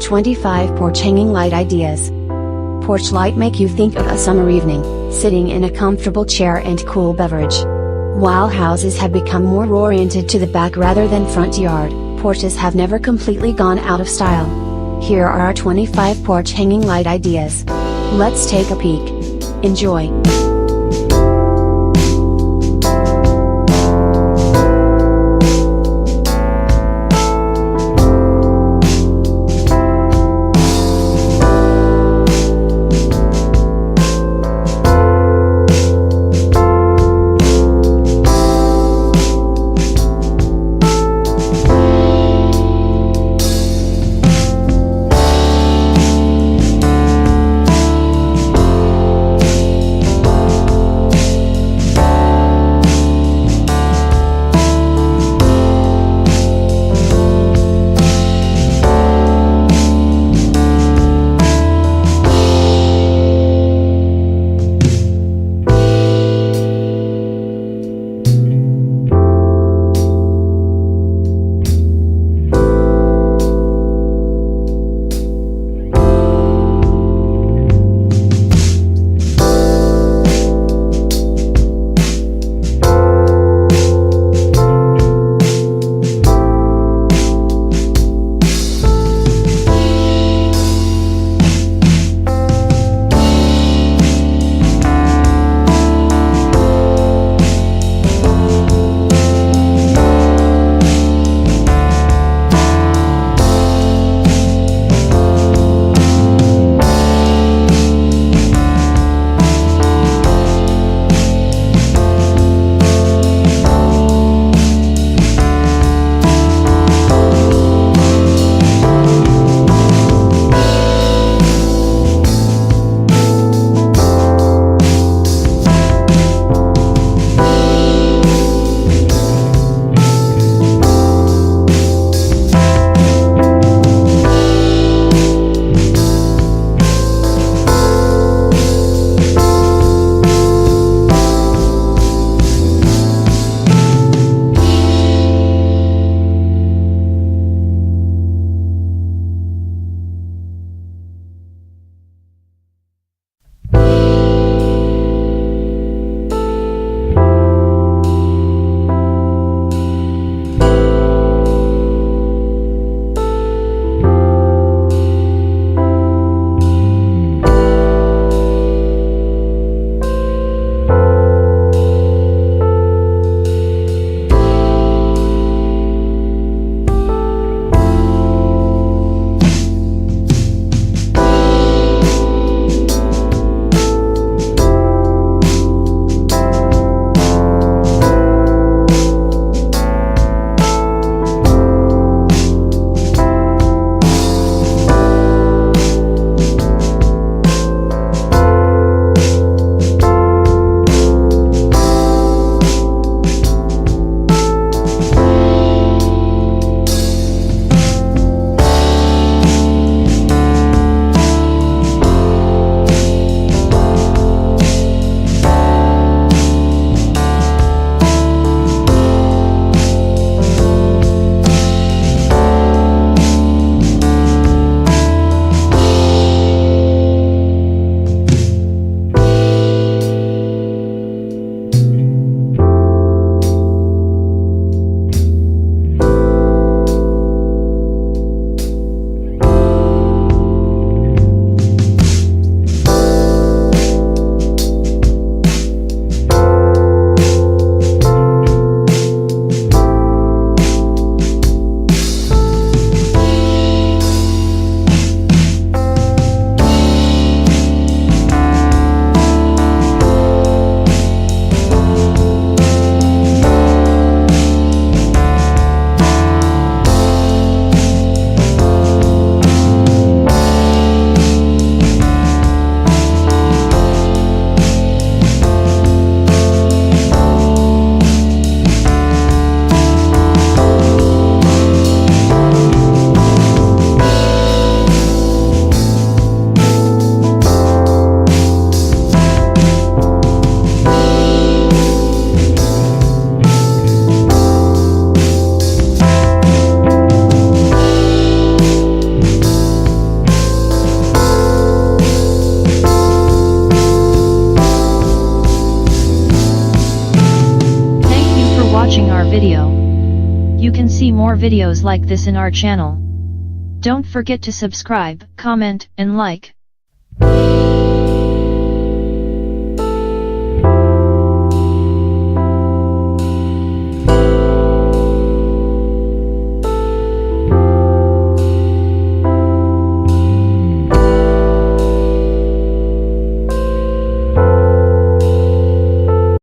25 Porch Hanging Light Ideas. Porch light make you think of a summer evening, sitting in a comfortable chair and cool beverage. While houses have become more oriented to the back rather than front yard, porches have never completely gone out of style. Here are our 25 porch hanging light ideas. Let's take a peek. Enjoy! see more videos like this in our channel. Don't forget to subscribe, comment, and like.